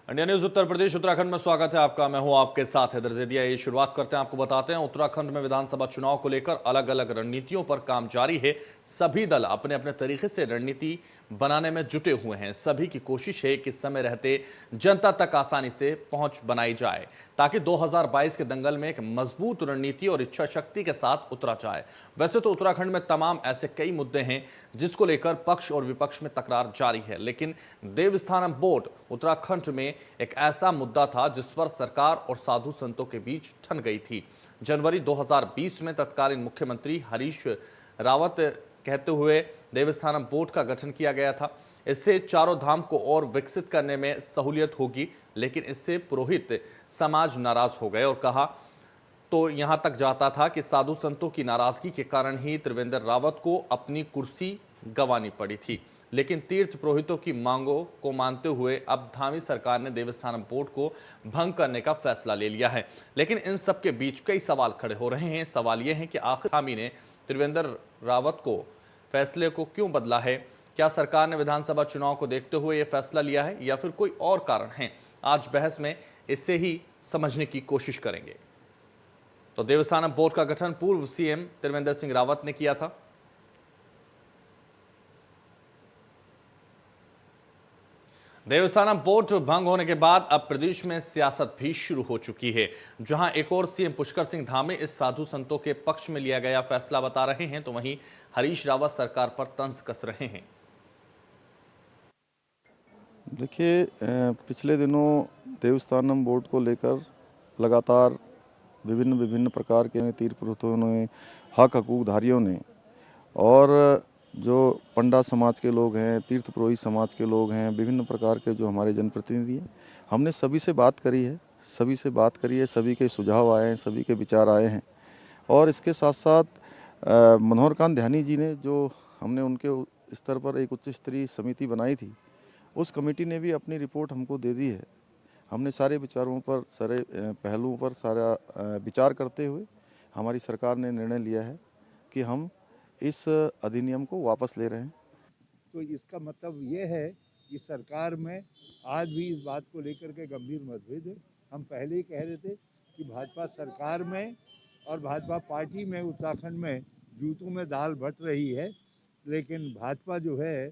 India news Uttar Pradesh Uttarakhand में स्वागत है आपका। मैं हूं आपके साथ हैदर ज़ैदिया। ये शुरुआत करते हैं, आपको बताते हैं उत्तराखंड में विधानसभा चुनाव को लेकर अलग अलग रणनीतियों पर काम जारी है। सभी दल अपने अपने तरीके से रणनीति बनाने में जुटे हुए हैं। सभी की कोशिश है कि समय रहते जनता तक आसानी से पहुंच बनाई जाए ताकि 2022 के दंगल में एक मजबूत रणनीति और इच्छा शक्ति के साथ उतरा जाए। वैसे तो उत्तराखंड में तमाम ऐसे कई मुद्दे हैं जिसको लेकर पक्ष और विपक्ष में तकरार जारी है, लेकिन देवस्थानम बोर्ड उत्तराखंड में एक ऐसा मुद्दा था जिस पर सरकार और साधु संतों के बीच ठन गई थी। जनवरी 2020 में तत्कालीन मुख्यमंत्री हरीश रावत कहते हुए देवस्थानम बोर्ड का गठन किया गया था। इससे चारों धाम को और विकसित करने में सहूलियत होगी, लेकिन इससे पुरोहित समाज नाराज हो गए और कहा तो यहां तक जाता था कि साधु संतों की नाराजगी के कारण ही त्रिवेंद्र रावत को अपनी कुर्सी गंवानी पड़ी थी। लेकिन तीर्थ पुरोहितों की मांगों को मानते हुए अब धामी सरकार ने देवस्थानम बोर्ड को भंग करने का फैसला ले लिया है। लेकिन इन सब के बीच कई सवाल खड़े हो रहे हैं। सवाल यह है कि आखिर धामी ने त्रिवेंद्र रावत को फैसले को क्यों बदला है? क्या सरकार ने विधानसभा चुनाव को देखते हुए यह फैसला लिया है या फिर कोई और कारण है? आज बहस में इससे ही समझने की कोशिश करेंगे। तो देवस्थानम बोर्ड का गठन पूर्व सीएम त्रिवेंद्र सिंह रावत ने किया था। देवस्थानम बोर्ड भंग होने के बाद अब प्रदेश में सियासत भी शुरू हो चुकी है, जहां एक और सीएम पुष्कर सिंह धामी इस साधु संतों के पक्ष में लिया गया फैसला बता रहे हैं, तो वहीं हरीश रावत सरकार पर तंज कस रहे हैं। देखिए, पिछले दिनों देवस्थानम बोर्ड को लेकर लगातार विभिन्न प्रकार के तीर्थ पुरोहितों ने, हक हकूकधारियों ने और जो पंडा समाज के लोग हैं, तीर्थ पुरोहित समाज के लोग हैं, विभिन्न प्रकार के जो हमारे जनप्रतिनिधि हैं, हमने सभी से बात करी है। सभी के सुझाव आए हैं, सभी के विचार आए हैं। और इसके साथ साथ मनोहर कांत ध्यानी जी ने जो हमने उनके स्तर पर एक उच्च स्तरीय समिति बनाई थी, उस कमेटी ने भी अपनी रिपोर्ट हमको दे दी है। हमने सारे विचारों पर, सारे पहलुओं पर सारा विचार करते हुए हमारी सरकार ने निर्णय लिया है कि हम इस अधिनियम को वापस ले रहे हैं। तो इसका मतलब ये है कि सरकार में आज भी इस बात को लेकर के गंभीर मतभेद है। हम पहले ही कह रहे थे कि भाजपा सरकार में और भाजपा पार्टी में उत्तराखंड में जूतों में दाल बट रही है, लेकिन भाजपा जो है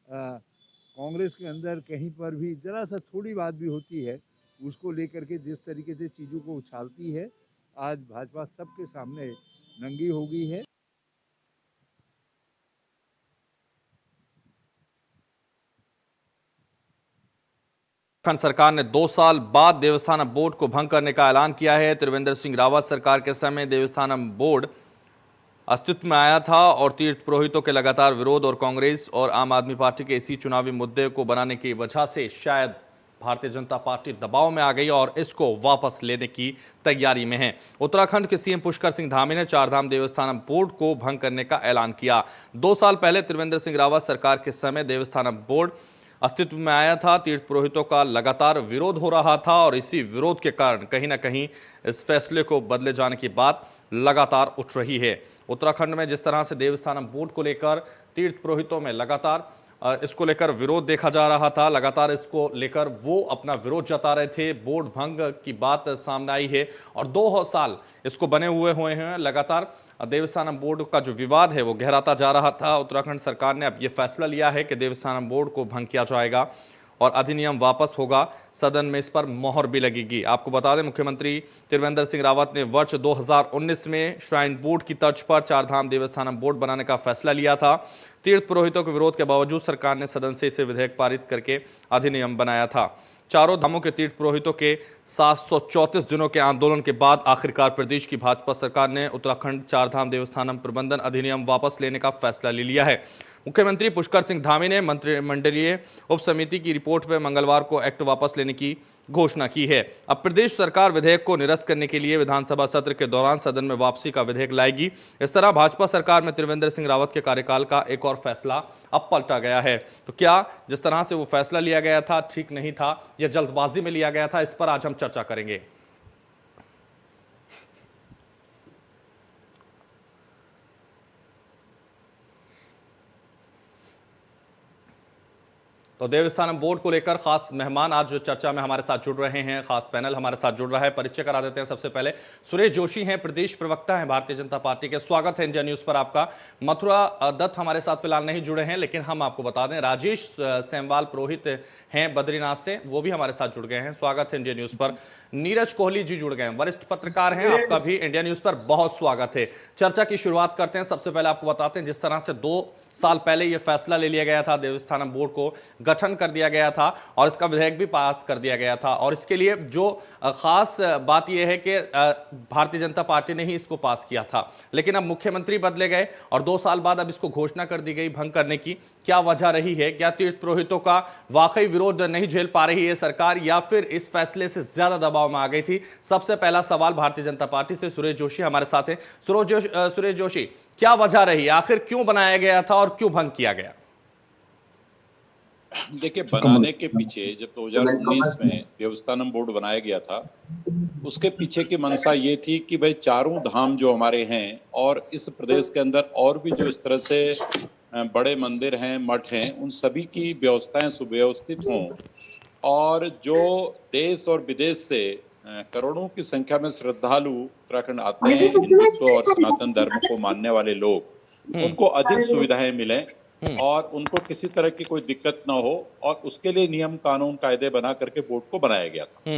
कांग्रेस के अंदर कहीं पर भी जरा सा थोड़ी बात भी होती है, उसको लेकर के जिस तरीके से चीज़ों को उछालती है, आज भाजपा सबके सामने नंगी हो गई है। उत्तराखंड सरकार ने 2 साल बाद देवस्थानम बोर्ड को भंग करने का ऐलान किया है। त्रिवेंद्र सिंह रावत सरकार के समय देवस्थानम बोर्ड अस्तित्व में आया था और तीर्थ पुरोहितों के लगातार विरोध और कांग्रेस और आम आदमी पार्टी के इसी चुनावी मुद्दे को बनाने की वजह से शायद भारतीय जनता पार्टी दबाव में आ गई और इसको वापस लेने की तैयारी में है। उत्तराखंड के सीएम पुष्कर सिंह धामी ने चारधाम देवस्थानम बोर्ड को भंग करने का ऐलान किया। 2 साल पहले त्रिवेंद्र सिंह रावत सरकार के समय देवस्थानम बोर्ड अस्तित्व में आया था। तीर्थ पुरोहितों का लगातार विरोध हो रहा था और इसी विरोध के कारण कहीं ना कहीं इस फैसले को बदले जाने की बात लगातार उठ रही है। उत्तराखंड में जिस तरह से देवस्थानम बोर्ड को लेकर तीर्थ पुरोहितों में लगातार इसको लेकर विरोध देखा जा रहा था, लगातार इसको लेकर वो अपना विरोध जता रहे थे। बोर्ड भंग की बात सामने आई है और 2 साल इसको बने हुए हैं। लगातार देवस्थानम बोर्ड का जो विवाद है वो गहराता जा रहा था। उत्तराखंड सरकार ने अब ये फैसला लिया है कि देवस्थानम बोर्ड को भंग किया जाएगा और अधिनियम वापस होगा। सदन में इस पर मोहर भी लगेगी। आपको बता दें, मुख्यमंत्री त्रिवेंद्र सिंह रावत ने वर्ष 2019 में श्राइन बोर्ड की तर्ज पर चारधाम देवस्थानम बोर्ड बनाने का फैसला लिया था। तीर्थ पुरोहितों के विरोध के बावजूद सरकार ने सदन से इसे विधेयक पारित करके अधिनियम बनाया था। चारों धामों के तीर्थ पुरोहितों के 734 दिनों के आंदोलन के बाद आखिरकार प्रदेश की भाजपा सरकार ने उत्तराखंड चारधाम देवस्थानम प्रबंधन अधिनियम वापस लेने का फैसला ले लिया है। मुख्यमंत्री पुष्कर सिंह धामी ने मंत्रिमंडलीय उप समिति की रिपोर्ट पर मंगलवार को एक्ट वापस लेने की घोषणा की है। अब प्रदेश सरकार विधेयक को निरस्त करने के लिए विधानसभा सत्र के दौरान सदन में वापसी का विधेयक लाएगी। इस तरह भाजपा सरकार में त्रिवेंद्र सिंह रावत के कार्यकाल का एक और फैसला अब पलटा गया है। तो क्या जिस तरह से वो फैसला लिया गया था ठीक नहीं था या जल्दबाजी में लिया गया था, इस पर आज हम चर्चा करेंगे। तो देवस्थानम बोर्ड को लेकर खास मेहमान आज जो चर्चा में हमारे साथ जुड़ रहे हैं, खास पैनल हमारे साथ जुड़ रहा है, परिचय करा देते हैं। सबसे पहले सुरेश जोशी हैं, प्रदेश प्रवक्ता हैं भारतीय जनता पार्टी के। स्वागत है इंडिया न्यूज पर आपका। मथुरा दत्त हमारे साथ फिलहाल नहीं जुड़े हैं, लेकिन हम आपको बता दें राजेश सेमवाल पुरोहित हैं बद्रीनाथ से, वो भी हमारे साथ जुड़ गए हैं। स्वागत है इंडिया न्यूज पर। नीरज कोहली जी जुड़ गए हैं, वरिष्ठ पत्रकार हैं, आपका भी इंडिया न्यूज पर बहुत स्वागत है। चर्चा की शुरुआत करते हैं। सबसे पहले आपको बताते हैं जिस तरह से 2 साल पहले यह फैसला ले लिया गया था, देवस्थानम बोर्ड को गठन कर दिया गया था और इसका विधेयक भी पास कर दिया गया था, और इसके लिए जो खास बात यह है कि भारतीय जनता पार्टी ने ही इसको पास किया था, लेकिन अब मुख्यमंत्री बदले गए और 2 साल बाद अब इसको घोषणा कर दी गई भंग करने की। क्या वजह रही है? क्या तीर्थ पुरोहितों का वाकई विरोध नहीं झेल पा रही है सरकार, या फिर इस फैसले से ज्यादा दबाव में आ गई थी? सबसे पहला सवाल भारतीय जनता पार्टी से सुरेश जोशी हमारे साथ हैं। सुरेश जोशी, क्या वजह रही? आखिर क्यों बनाया गया था और क्यों भंग किया गया? देखिए, बनाने के पीछे जब 2019 में देवस्थानम बोर्ड बनाया गया था, उसके पीछे की मंशा ये थी कि भाई चारों धाम जो हमारे हैं और इस प्रदेश के अंदर और भी जो इस तरह से बड़े मंदिर हैं, मठ हैं, उन सभी की व्यवस्थाएं सुव्यवस्थित हों और जो देश और विदेश से करोड़ों की संख्या में श्रद्धालु उत्तराखंड आते हैं, हिंदुत्व और सनातन धर्म को मानने वाले लोग, उनको अधिक सुविधाएं मिलें और उनको किसी तरह की कोई दिक्कत ना हो, और उसके लिए नियम कानून कायदे बना करके बोर्ड को बनाया गया था।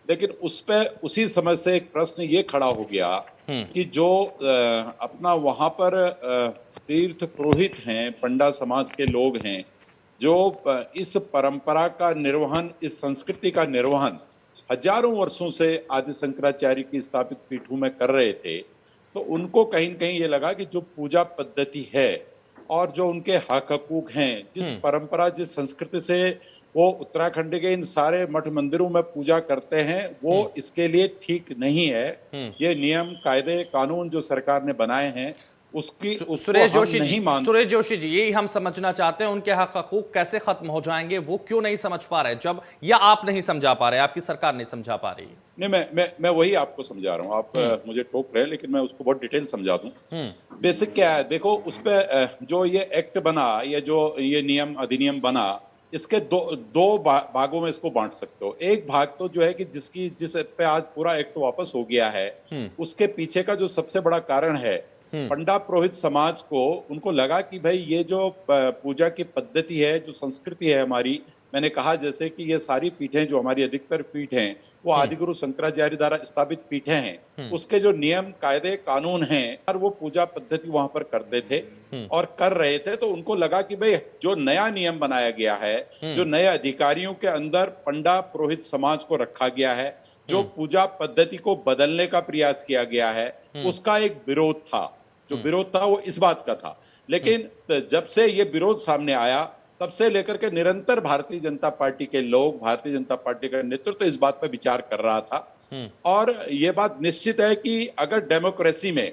लेकिन उस पे उसी समय से एक प्रश्न ये खड़ा हो गया कि जो अपना वहां पर तीर्थ पुरोहित हैं, पंडा समाज के लोग हैं, जो इस परंपरा का निर्वहन, इस संस्कृति का निर्वहन हजारों वर्षों से आदि शंकराचार्य की स्थापित पीठों में कर रहे थे, तो उनको कहीं न कहीं ये लगा कि जो पूजा पद्धति है और जो उनके हक हकूक हैं, जिस परंपरा, जिस संस्कृति से वो उत्तराखंड के इन सारे मठ मंदिरों में पूजा करते हैं, वो इसके लिए ठीक नहीं है। ये नियम कायदे कानून जो सरकार ने बनाए हैं, उसकी सुरेश जोशी जी, यही हम समझना चाहते हैं, उनके हक हकूक कैसे खत्म हो जाएंगे, वो क्यों नहीं समझ पा रहे जब, या आप नहीं समझा पा रहे, आपकी सरकार नहीं समझा पा रही? नहीं, मैं वही आपको समझा रहा हूँ। आप मुझे टोक रहे हैं, लेकिन मैं उसको बहुत डिटेल समझा दूं। बेसिक क्या है, देखो, उस पे जो ये एक्ट बना, ये जो ये नियम अधिनियम बना, इसके दो भागों में इसको बांट सकते हो। एक भाग तो जो है कि जिस पे आज पूरा एक्ट वापस हो गया है, उसके पीछे का जो सबसे बड़ा कारण है, पंडा पुरोहित समाज को, उनको लगा कि भाई ये जो पूजा की पद्धति है, जो संस्कृति है हमारी, मैंने कहा जैसे कि ये सारी पीठें जो हमारी अधिकतर पीठ हैं वो आदिगुरु शंकराचार्य द्वारा स्थापित पीठें हैं, उसके जो नियम कायदे कानून हैं और वो पूजा पद्धति वहां पर करते थे और कर रहे थे, तो उनको लगा कि भाई जो नया नियम बनाया गया है, जो नए अधिकारियों के अंदर पंडा पुरोहित समाज को रखा गया है, जो पूजा पद्धति को बदलने का प्रयास किया गया है, उसका एक विरोध था। जो विरोध था वो इस बात का था। लेकिन जब से ये विरोध सामने आया, तब से लेकर के निरंतर भारतीय जनता पार्टी के लोग, भारतीय जनता पार्टी का नेतृत्व इस बात पर विचार कर रहा था। और ये बात निश्चित है कि अगर डेमोक्रेसी में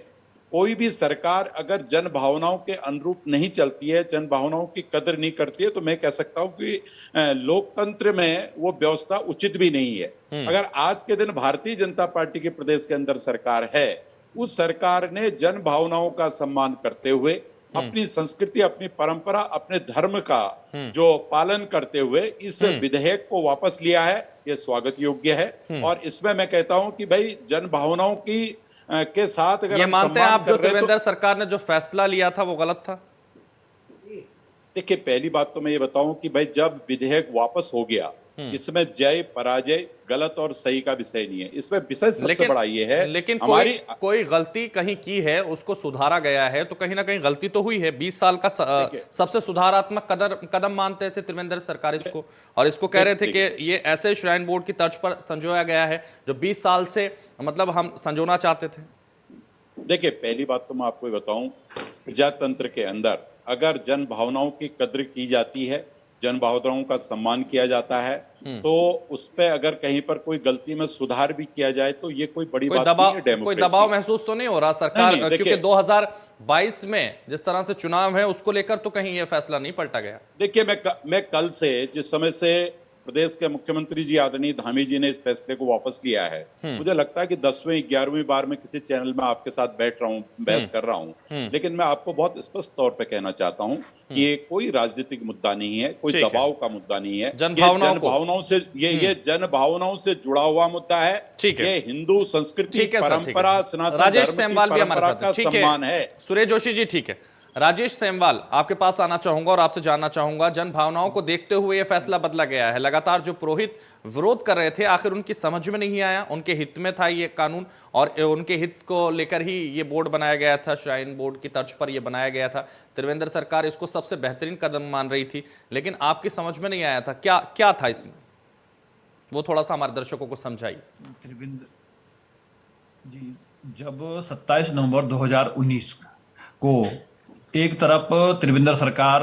कोई भी सरकार अगर जन भावनाओं के अनुरूप नहीं चलती है, जन भावनाओं की कदर नहीं करती है, तो मैं कह सकता हूं कि लोकतंत्र में वो व्यवस्था उचित भी नहीं है। अगर आज के दिन भारतीय जनता पार्टी के प्रदेश के अंदर सरकार है, उस सरकार ने जन भावनाओं का सम्मान करते हुए अपनी संस्कृति, अपनी परंपरा, अपने धर्म का जो पालन करते हुए इस विधेयक को वापस लिया है, ये स्वागत योग्य है। और इसमें मैं कहता हूं कि भाई जन भावनाओं की के साथ अगर ये मानते हैं आप जो त्रिवेंद्र सरकार ने जो फैसला लिया था वो गलत था? देखिए, पहली बात तो मैं ये बताऊं कि भाई जब विधेयक वापस हो गया, इसमें जय पराजय, गलत और सही का विषय नहीं है, इसमें विषय सबसे बड़ा ये है, लेकिन कोई गलती कहीं की है, उसको सुधारा गया है, तो कहीं ना कहीं गलती तो हुई है। 20 साल का सबसे सुधारात्मक कदम मानते थे त्रिवेंद्र सरकार इसको, और इसको कह रहे थे कि ये ऐसे श्राइन बोर्ड की तर्ज पर संजोया गया है जो 20 साल से मतलब हम संजोना चाहते थे। देखिए, पहली बात तो मैं आपको ये बताऊं, प्रजातंत्र के अंदर अगर जन भावनाओं की कद्र की जाती है, जन भावनाओं का सम्मान किया जाता है, तो उस पे अगर कहीं पर कोई गलती में सुधार भी किया जाए तो ये कोई बड़ी बात नहीं है। डेमोक्रेसी, कोई दबाव महसूस तो नहीं हो रहा सरकार, क्योंकि 2022 में जिस तरह से चुनाव है उसको लेकर तो कहीं ये फैसला नहीं पलटा गया। देखिए, मैं कल से, जिस समय से प्रदेश के मुख्यमंत्री जी आदरणीय धामी जी ने इस फैसले को वापस लिया है, मुझे लगता है कि 10वीं 11वीं बार मैं किसी चैनल में आपके साथ बैठ रहा हूँ, बहस कर रहा हूँ, लेकिन मैं आपको बहुत स्पष्ट तौर पे कहना चाहता हूँ कि ये कोई राजनीतिक मुद्दा नहीं है, कोई ठीक है। दबाव का मुद्दा नहीं है, ये जन भावनाओं से जुड़ा हुआ मुद्दा है। ठीक है। ये हिंदू संस्कृति, ठीक है सर, ठीक है। परंपरा, सनातन राजेश धर्म की सेमवाल भी हमारे परंपरा साथ का है। ठीक सम्मान है है। सुरेश जोशी जी, ठीक है। राजेश सेमवाल, आपके पास आना चाहूंगा और आपसे जानना चाहूंगा, जन भावनाओं को देखते हुए यह फैसला बदला गया है। लगातार जो पुरोहित विरोध कर रहे थे, आखिर उनकी समझ में नहीं आया, उनके हित में था ये कानून और उनके हित को लेकर ही ये बोर्ड बनाया गया था, श्राइन बोर्ड की तर्ज पर यह बनाया गया था। त्रिवेंद्र सरकार इसको सबसे बेहतरीन कदम मान रही थी, लेकिन आपकी समझ में नहीं आया था। क्या क्या था इसमें, वो थोड़ा सा हमारे दर्शकों को समझाइए। त्रिवेंद्र जी, जब 27 नवंबर 2019 को एक तरफ त्रिवेंद्र सरकार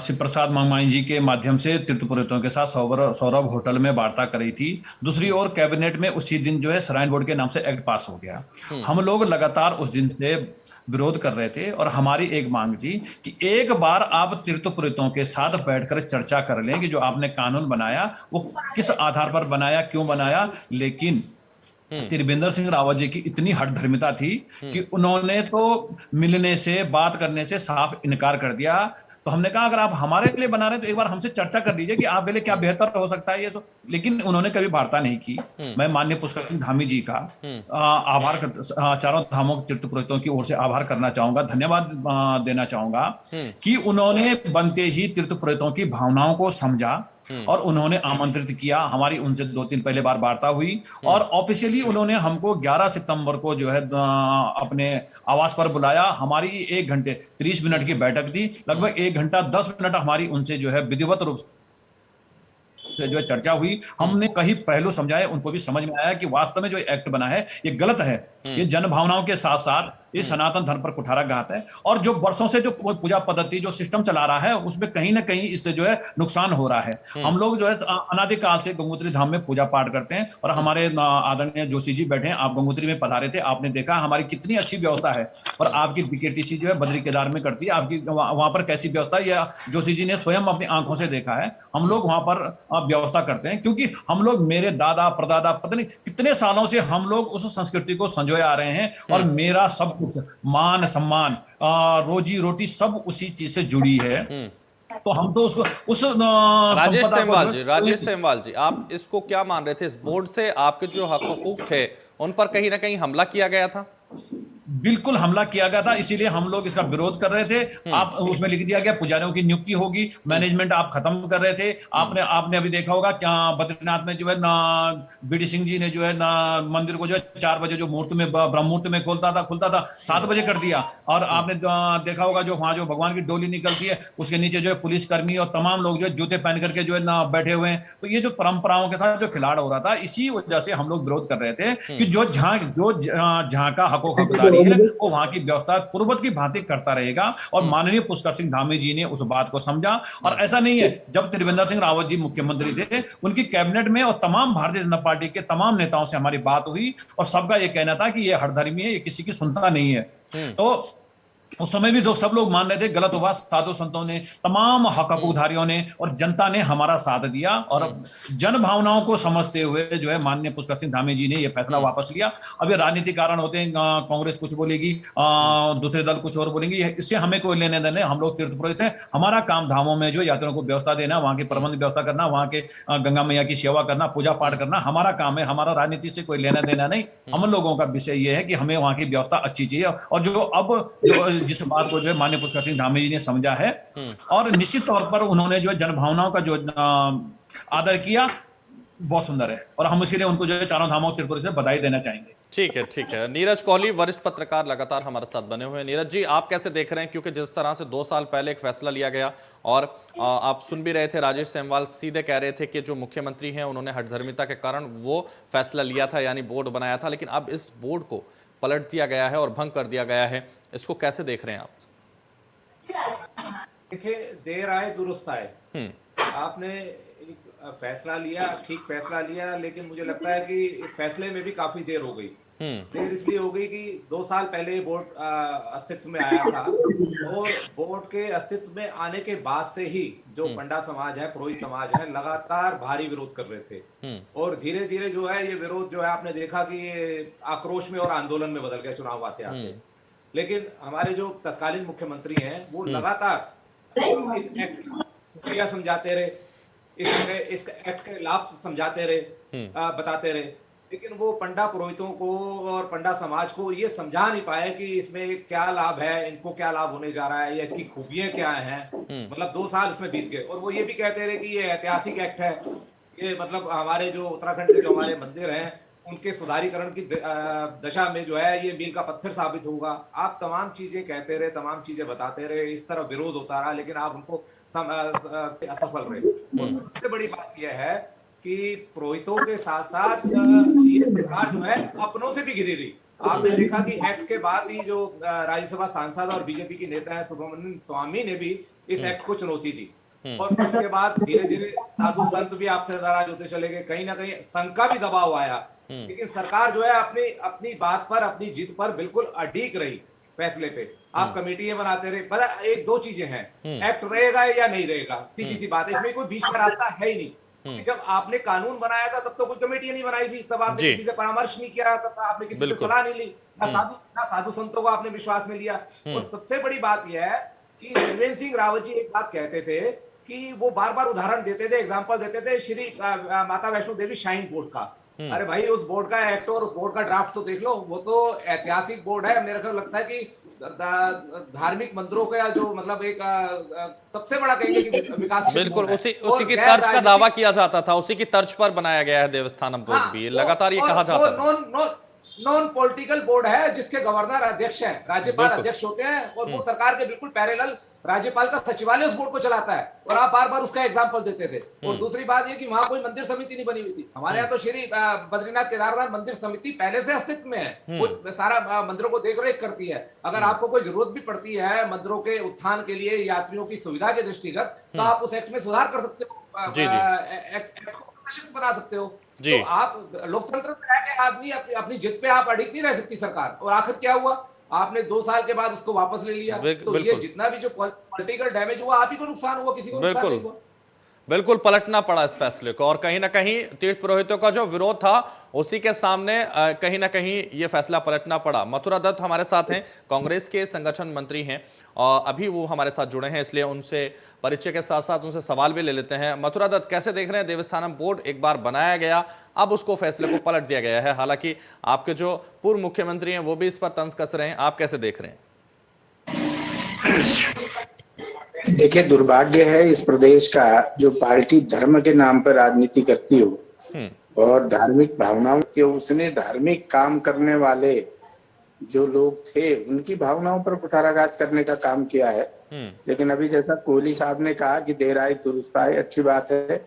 शिव प्रसाद मांगमाई जी के माध्यम से तीर्थ पुरोहितों के साथ सौरभ होटल में वार्ता करी थी, दूसरी ओर कैबिनेट में उसी दिन जो है श्राइन बोर्ड के नाम से एक्ट पास हो गया। हम लोग लगातार उस दिन से विरोध कर रहे थे और हमारी एक मांग थी कि एक बार आप तीर्थ पुरोहितों के साथ बैठकर चर्चा कर लें कि जो आपने कानून बनाया वो किस आधार पर बनाया, क्यों बनाया। लेकिन त्रिवेंद्र सिंह रावत जी की इतनी हठधर्मिता थी कि उन्होंने तो मिलने से, बात करने से साफ इनकार कर दिया। तो हमने कहा अगर आप हमारे लिए बना रहे हैं तो एक बार हमसे चर्चा कर लीजिए कि आप लिए क्या बेहतर हो सकता है ये तो। लेकिन उन्होंने कभी वार्ता नहीं की। मैं माननीय पुष्कर सिंह धामी जी का आभार चारों धामों के तीर्थ पुरोहितों की ओर से आभार करना चाहूंगा, धन्यवाद देना चाहूंगा कि उन्होंने बनते ही तीर्थ पुरोहितों की भावनाओं को समझा और उन्होंने आमंत्रित किया। हमारी उनसे 2-3 पहले बार वार्ता हुई और ऑफिशियली उन्होंने हमको 11 सितंबर को जो है अपने आवास पर बुलाया। हमारी 1 घंटे 30 मिनट की बैठक थी, लगभग 1 घंटा 10 मिनट हमारी उनसे जो है विधिवत रूप से जो है चर्चा हुई। हमने कई पहलू समझाए, उनको भी समझ में आया कि वास्तव में जो एक्ट बना है ये गलत है, ये जन भावनाओं के साथ साथ ये सनातन धर्म पर कुठाराघात है और जो वर्षों से जो पूजा पद्धति जो सिस्टम चला रहा है उसमें कहीं ना कहीं इससे जो है नुकसान हो रहा है। हम लोग जो है अनादिकाल से गंगोत्री धाम में पूजा पाठ करते हैं और हमारे आदरणीय जोशी जी बैठे हैं, आप गंगोत्री में पधारे थे, आपने देखा हमारी कितनी अच्छी व्यवस्था है और आपकी बीकेटीसी जो है बद्री केदार में करती है, आपकी वहां पर कैसी व्यवस्था है यह जोशी जी ने स्वयं अपनी आंखों से देखा है। हम लोग वहां पर व्यवस्था करते हैं क्योंकि हम लोग, मेरे दादा परदादा पता नहीं कितने सालों से हम लोग उस संस्कृति को संजोए आ रहे हैं और मेरा सब कुछ मान सम्मान रोजी रोटी सब उसी चीज से जुड़ी है। तो हम तो उसको उस राजेश सेमवाल जी, आप इसको क्या मान रहे थे? इस बोर्ड से आपके जो हक हुकूक थे उन पर कहीं ना कहीं हमला किया गया था? बिल्कुल हमला किया गया था, इसीलिए हम लोग इसका विरोध कर रहे थे। आप उसमें लिख दिया गया पुजारियों की नियुक्ति होगी, मैनेजमेंट आप खत्म कर रहे थे। आपने अभी देखा होगा क्या बद्रीनाथ में जो है ना बीडी सिंह जी ने जो है ना मंदिर को जो है 4 बजे जो मुहूर्त में ब्रह्म मुहूर्त में खुलता था 7 बजे कर दिया। और आपने देखा होगा जो वहां जो भगवान की डोली निकलती है उसके नीचे जो है पुलिसकर्मी और तमाम लोग जो है जूते पहन करके जो है ना बैठे हुए हैं। तो ये जो परंपराओं के साथ जो खिलाड़ हो रहा था, इसी वजह से हम लोग विरोध कर रहे थे कि जो झांका हकदारी है वो वहां की व्यवस्था पूर्ववत की भांति करता रहेगा। और माननीय पुष्कर सिंह धामी जी ने उस बात को समझा। और ऐसा नहीं है, जब त्रिवेंद्र सिंह रावत जी मुख्यमंत्री थे उनकी कैबिनेट में और तमाम भारतीय जनता पार्टी के तमाम नेताओं से हमारी बात हुई और सबका यह कहना था कि ये हठधर्मी है, ये किसी की सुनता नहीं है। तो उस समय भी सब लोग मान रहे थे गलत हुआ, साधु संतों ने, तमाम हक हकूकधारियों ने और जनता ने हमारा साथ दिया और जन भावनाओं को समझते हुए जो है माननीय पुष्कर सिंह धामी जी ने यह फैसला वापस लिया। अब ये राजनीतिक कारण होते हैं, कांग्रेस कुछ बोलेगी, दूसरे दल कुछ और बोलेंगे, इससे हमें कोई लेने देने। हम लोग तीर्थ पुरोहित हैं, हमारा काम धामों में जो यात्रियों को व्यवस्था देना, वहां की प्रबंध व्यवस्था करना, वहां के गंगा मैया की सेवा करना, पूजा पाठ करना हमारा काम है। हमारा राजनीति से कोई लेना देना नहीं। हम लोगों का विषय यह है कि हमें वहां की व्यवस्था अच्छी चाहिए। और जो अब जिस बात को जो है माननीय पुष्कर सिंह धामी जी ने समझा है और निश्चित तौर पर उन्होंने जो जन भावनाओं का जो आदर किया, बहुत सुंदर है और हम इसीलिए उनको जो है चारों धामों त्रिपुरा से बधाई देना चाहेंगे। ठीक है। नीरज कोहली, वरिष्ठ पत्रकार, लगातार हमारे साथ बने हुए हैं। नीरज जी, आप कैसे देख रहे हैं? क्योंकि जिस तरह से 2 साल पहले एक फैसला लिया गया और आप सुन भी रहे थे, राजेश सेमवाल सीधे कह रहे थे कि जो मुख्यमंत्री हैं उन्होंने हठधर्मिता के कारण वो फैसला लिया था, यानी बोर्ड बनाया था, लेकिन अब इस बोर्ड को पलट दिया गया है और भंग कर दिया गया है। इसको कैसे देख रहे हैं आप? देखिए, देर आए दुरुस्त आए। आपने एक फैसला लिया, ठीक फैसला लिया, लेकिन मुझे लगता है कि इस फैसले में भी काफी देर हो गई। देर इसलिए हो गई कि 2 साल पहले बोर्ड अस्तित्व में आया था, और बोर्ड के अस्तित्व में आने के बाद से ही जो पंडा समाज है, पुरोहित समाज है, लगातार भारी विरोध कर रहे थे। और धीरे धीरे जो है ये विरोध जो है आपने देखा कि ये आक्रोश में और आंदोलन में बदल गया चुनाव आते आते। लेकिन हमारे जो तत्कालीन मुख्यमंत्री हैं वो लगातार इस एक्ट को समझाते रहे, इस एक्ट के लाभ समझाते रहे, बताते रहे, लेकिन वो पंडा पुरोहितों को और पंडा समाज को ये समझा नहीं पाए कि इसमें क्या लाभ है, इनको क्या लाभ होने जा रहा है, या इसकी खूबियां क्या हैं। मतलब 2 साल इसमें बीत गए, और वो ये भी कहते रहे कि ये ऐतिहासिक एक्ट है, ये मतलब हमारे जो उत्तराखंड के जो हमारे मंदिर हैं उनके सुधारीकरण की दशा में जो है ये मील का पत्थर साबित होगा। आप तमाम चीजें कहते रहे, तमाम चीजें बताते रहे, इस तरह विरोध होता रहा, लेकिन आप उनको असफल रहे। और सबसे बड़ी बात यह है कि पुरोहितों के साथ साथ ये सरकार जो है अपनों से भी घिरी रही। आपने देखा कि एक्ट के बाद ही जो राज्यसभा सांसद और बीजेपी की नेता है सुब्रमण्यम स्वामी ने भी इस एक्ट को चुनौती दी, और उसके बाद धीरे धीरे साधु संत भी आपसे नाराज होते चले गए, कहीं ना कहीं संघ का भी दबाव आया। लेकिन सरकार जो है अपनी बात पर, अपनी जिद पर बिल्कुल अडिग रही फैसले पे। आप कमेटियां बनाते रहे, पता एक दो चीजें हैं, एक्ट रहेगा या नहीं रहेगा, सीधी सी बात है, इसमें कोई बीच का रास्ता है ही नहीं। जब आपने कानून बनाया था तब तो कोई कमेटी नहीं बनाई थी, तब आपने किसी से परामर्श नहीं किया, तब आपने किसी से सलाह नहीं ली, ना साधु संतों को आपने विश्वास में लिया। और सबसे बड़ी बात यह है कि त्रिवेंद्र सिंह रावत जी एक बात कहते थे कि वो बार बार उदाहरण देते थे, एग्जाम्पल देते थे श्री माता वैष्णो देवी श्राइन बोर्ड का। अरे भाई, उस बोर्ड का एक्ट और उस बोर्ड का ड्राफ्ट तो देख लो, वो तो ऐतिहासिक बोर्ड है। मेरे को लगता है कि धार्मिक मंदिरों का जो मतलब एक सबसे बड़ा कहेंगे कि विकास बिल्कुल उसी की तर्ज का दावा किया जाता था, उसी की तर्ज पर बनाया गया है देवस्थानम बोर्ड भी, लगातार ये कहा जाता था। नॉन पॉलिटिकल बोर्ड है जिसके गवर्नर अध्यक्ष हैं, राज्यपाल अध्यक्ष होते हैं, और वो सरकार के बिल्कुल पैरेलल राज्यपाल का सचिवालय उस बोर्ड को चलाता है, और आप बार बार उसका एग्जांपल देते थे। और दूसरी बात ये कि वहां कोई मंदिर समिति नहीं बनी हुई थी। हमारे यहाँ तो श्री बद्रीनाथ केदारनाथ मंदिर समिति पहले से अस्तित्व में है, वो सारा मंदिरों को देख रेख करती है। अगर आपको कोई जरूरत भी पड़ती है मंदिरों के उत्थान के लिए, यात्रियों की सुविधा के दृष्टिगत, तो आप उस एक्ट में सुधार कर सकते हो, एक्ट को सशक्त बना सकते हो। तो आप लोकतंत्र में रह के आदमी अपनी जिद पे आप अडिग नहीं रह सकती सरकार। और आखिर क्या हुआ, आपने 2 साल के बाद उसको वापस ले लिया। तो ये जितना भी जो पॉलिटिकल डैमेज हुआ, आप ही को नुकसान हुआ, किसी को नुकसान नहीं हुआ। बिल्कुल पलटना पड़ा इस फैसले को, और कहीं ना कहीं तीर्थ पुरोहितों का जो विरोध था उसी के सामने कहीं ना कहीं ये फैसला पलटना पड़ा। मथुरा दत्त हमारे साथ हैं, कांग्रेस के संगठन मंत्री हैं, और अभी वो हमारे साथ जुड़े हैं, इसलिए उनसे परिचय के साथ साथ उनसे सवाल भी ले लेते हैं। मथुरा दत्त, कैसे देख रहे हैं देवस्थानम बोर्ड एक बार बनाया गया, अब उसको फैसले को पलट दिया गया है, हालांकि आपके जो पूर्व मुख्यमंत्री हैं वो भी इस पर तंज कस रहे हैं, आप कैसे देख रहे हैं? देखिए, दुर्भाग्य है इस प्रदेश का जो पार्टी धर्म के नाम पर राजनीति करती हो और धार्मिक भावनाओं के, उसने धार्मिक काम करने वाले जो लोग थे उनकी भावनाओं पर कुठाराघात करने का काम किया है। लेकिन अभी जैसा कोहली साहब ने कहा कि देर आए दुरुस्त आए, अच्छी बात है,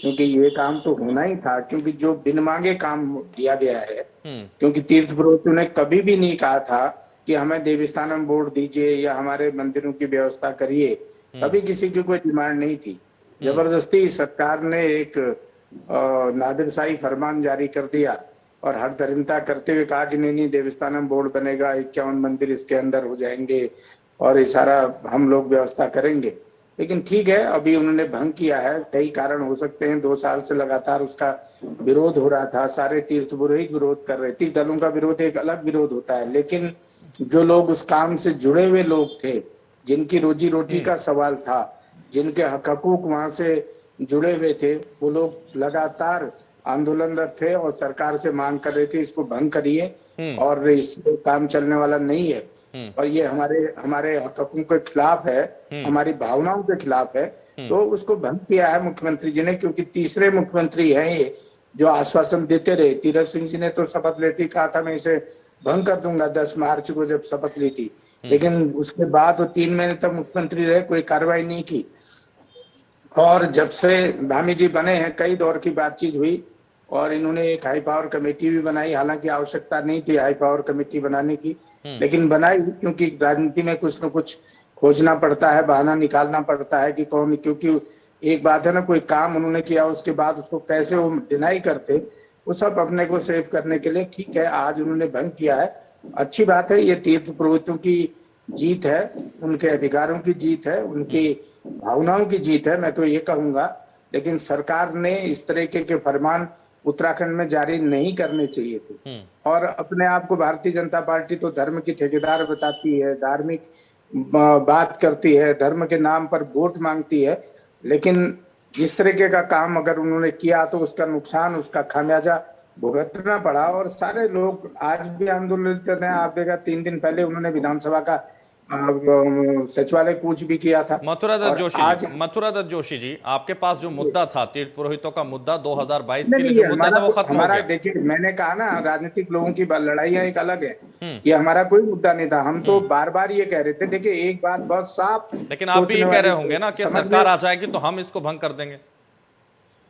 क्योंकि ये काम तो होना ही था, क्योंकि जो बिन मांगे काम दिया गया है। क्योंकि तीर्थ पुरोहितों ने कभी भी नहीं कहा था कि हमें देवस्थानम बोर्ड दीजिए या हमारे मंदिरों की व्यवस्था करिए, कभी किसी की कोई डिमांड नहीं थी। जबरदस्ती सरकार ने एक नादिरशाही फरमान जारी कर दिया और हठधर्मिता करते हुए कहा कि नहीं देवस्थानम बोर्ड बनेगा, 51 मंदिर इसके अंदर हो जाएंगे और ये सारा हम लोग व्यवस्था करेंगे। लेकिन ठीक है, अभी उन्होंने भंग किया है, कई कारण हो सकते हैं। 2 साल से लगातार उसका विरोध हो रहा था, सारे तीर्थ पुरोहित विरोध कर रहे थे। तीर्थ दलों का विरोध एक अलग विरोध होता है, लेकिन जो लोग उस काम से जुड़े हुए लोग थे, जिनकी रोजी रोटी का सवाल था, जिनके हक हकूक वहां से जुड़े हुए थे, वो लोग लगातार आंदोलनरत थे और सरकार से मांग कर रहे थे इसको भंग करिए और इस काम चलने वाला नहीं है, और ये हमारे हकों के खिलाफ है, हमारी भावनाओं के खिलाफ है। तो उसको भंग किया है मुख्यमंत्री जी ने, क्योंकि तीसरे मुख्यमंत्री हैं ये जो आश्वासन देते रहे। तीरथ सिंह जी ने तो शपथ लेते कहा था मैं इसे भंग कर दूंगा 10 मार्च को जब शपथ ली थी, लेकिन उसके बाद वो 3 महीने तक मुख्यमंत्री रहे, कोई कार्रवाई नहीं की। और जब से धामी जी बने हैं कई दौर की बातचीत हुई और इन्होंने एक हाई पावर कमेटी भी बनाई, हालांकि आवश्यकता नहीं थी हाई पावर कमेटी बनाने की, लेकिन बनाई क्योंकि राजनीति में कुछ न कुछ खोजना पड़ता है, बहाना निकालना पड़ता है कि कौन, क्योंकि एक बात है ना, कोई काम उन्होंने किया उसके बाद उसको कैसे वो डिनाई करते, वो सब अपने को सेव करने के लिए। ठीक है, आज उन्होंने भंग किया है, अच्छी बात है, ये तीर्थ पुरोहितों की जीत है, उनके अधिकारों की जीत है, उनकी भावनाओं की जीत है, मैं तो ये कहूंगा। लेकिन सरकार ने इस तरीके के फरमान उत्तराखंड में जारी नहीं करने चाहिए थे। और अपने आप को भारतीय जनता पार्टी तो धर्म की ठेकेदार बताती है, धार्मिक बात करती है, धर्म के नाम पर वोट मांगती है, लेकिन जिस तरीके का काम अगर उन्होंने किया तो उसका नुकसान, उसका खामियाजा भुगतना पड़ा। और सारे लोग आज भी आंदोलित हैं। आप देखा 3 दिन पहले उन्होंने विधानसभा का सचिवालय कूच भी किया था। और आज मथुरा दत्त जोशी जी, आपके पास जो मुद्दा था तीर्थ पुरोहितों का मुद्दा 2022 के नहीं, लिए नहीं, जो मुद्दा था वो खत्म हो हमारा गया। देखिए, मैंने कहा ना, राजनीतिक लोगों की लड़ाइयां एक अलग है, ये हमारा कोई मुद्दा नहीं था। हम तो बार बार ये कह रहे थे, देखिए एक बात बहुत साफ, लेकिन आप भी ये कह रहे होंगे ना कि सरकार आ जाएगी तो हम इसको भंग कर देंगे।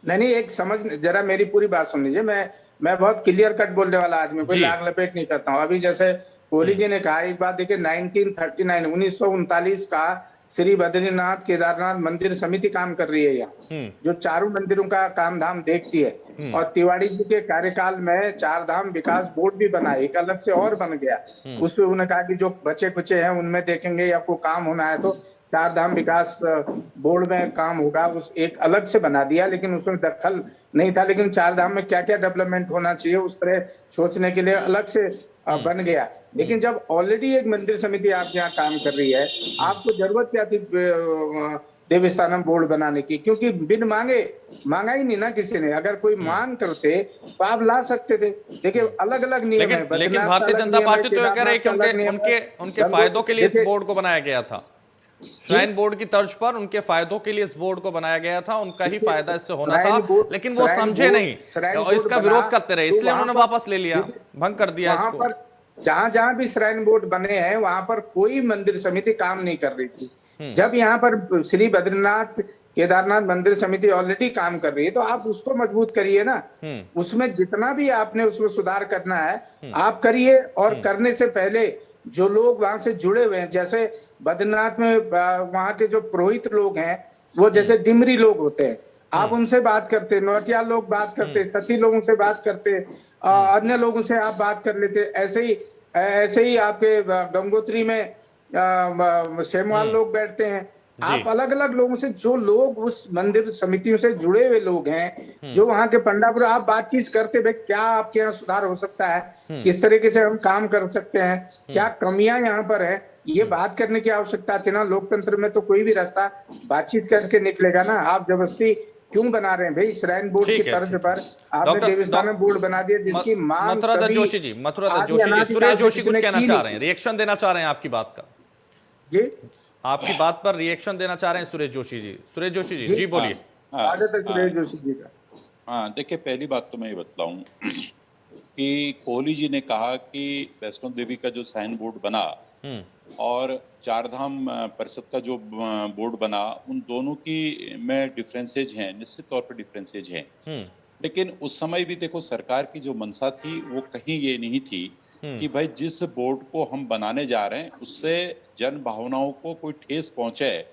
नहीं, एक समझ, जरा मेरी पूरी बात सुन लीजिए। मैं बहुत क्लियर कट बोलने वाला आदमी, कोई लाग लपेट नहीं करता हूँ। अभी जैसे कोहली जी ने कहा, एक बात देखिए, 1939 का श्री बद्रीनाथ केदारनाथ मंदिर समिति काम कर रही है यहाँ, जो चारों मंदिरों का काम धाम देखती है। और तिवाड़ी जी के कार्यकाल में चार धाम विकास बोर्ड भी बना, एक अलग से और बन गया। उसमें उन्होंने कहा कि जो बचे कुचे हैं उनमें देखेंगे, या कोई काम होना है तो चार धाम विकास बोर्ड में काम होगा, उस एक अलग से बना दिया, लेकिन उसमें दखल नहीं था। लेकिन चार धाम में क्या क्या डेवलपमेंट होना चाहिए उस तरह सोचने के लिए अलग से बन गया। लेकिन जब ऑलरेडी एक मंदिर समिति आपके यहाँ काम कर रही है, आपको जरूरत क्या थी देवस्थानम बोर्ड बनाने की? क्योंकि बिन मांगे मांगा ही नहीं ना किसी ने। अगर कोई मांग करते तो आप ला सकते थे। देखिए अलग अलग नियम है, लेकिन भारतीय जनता पार्टी तो ये कह रही है कि उनके फायदों के लिए इस बोर्ड को बनाया गया था। श्राइन बोर्ड की तर्ज पर उनके फायदों के लिए इस बोर्ड को बनाया गया था, उनका ही फायदा इससे होना था, लेकिन वो समझे नहीं और इसका विरोध करते रहे, इसलिए उन्होंने वापस ले लिया, भंग कर दिया इसको। जहां जहां भी श्राइन बोर्ड बने हैं वहां पर कोई मंदिर समिति काम नहीं कर रही थी। जब यहाँ पर श्री बद्रीनाथ केदारनाथ मंदिर समिति ऑलरेडी काम कर रही है तो आप उसको मजबूत करिए ना। उसमें जितना भी आपने उसमें सुधार करना है आप करिए। और करने से पहले जो लोग वहां से जुड़े हुए हैं, जैसे बद्रीनाथ में वहां के जो पुरोहित लोग हैं, वो जैसे डिमरी लोग होते हैं, आप उनसे बात करते, नौटियाल लोग बात करते, सती लोगों से बात करते, अन्य लोगों से आप बात कर लेते। ऐसे ही आपके गंगोत्री में सेमवाल लोग बैठते हैं। आप अलग अलग लोगों से, जो लोग उस मंदिर समितियों से जुड़े हुए लोग हैं, जो वहां के पंडापुर, आप बातचीत करते भाई क्या आपके यहाँ सुधार हो सकता है, किस तरीके से हम काम कर सकते हैं, क्या कमियां यहाँ पर है, ये बात करने की आवश्यकता थी ना। लोकतंत्र में तो कोई भी रास्ता बातचीत करके निकलेगा ना। आप जबरदस्ती क्यों बना रहे हैं भाई? श्राइन बोर्ड की तर्ज पर आपने देवस्थानम बोर्ड बना दिया जिसकी मांग मथुरा दत्त जोशी जी, सुरेश जोशी कुछ कहना चाह रहे हैं, रिएक्शन देना चाह रहे हैं आपकी बात का जी, आपकी बात पर रिएक्शन देना चाह रहे हैं सुरेश जोशी जी। जी बोलिए। सुरेश जोशी जी का। हाँ, देखिए पहली बात तो मैं ये बतलाऊं कि कोहली जी ने कहा कि वैष्णो देवी का जो साइन बोर्ड बना और चारधाम परिषद का जो बोर्ड बना, उन दोनों की में डिफरेंसेज हैं, निश्चित तौर पर डिफरेंसेज हैं। लेकिन उस समय भी देखो सरकार की जो मंशा थी वो कहीं ये नहीं थी कि भाई जिस बोर्ड को हम बनाने जा रहे हैं उससे जन भावनाओं को कोई ठेस पहुंचे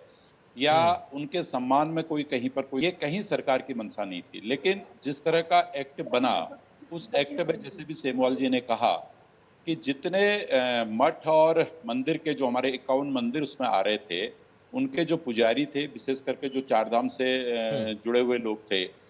या उनके सम्मान में कोई कहीं पर कोई, ये कहीं सरकार की मंशा नहीं थी। लेकिन जिस तरह का एक्ट बना, उस एक्ट में जैसे भी सेमवाल जी ने कहा कि जितने मठ और मंदिर के जो हमारे 51 मंदिर उसमें आ रहे थे, उनके जो पुजारी थे, विशेष करके जो चारधाम से जुड़े हुए लोग थे,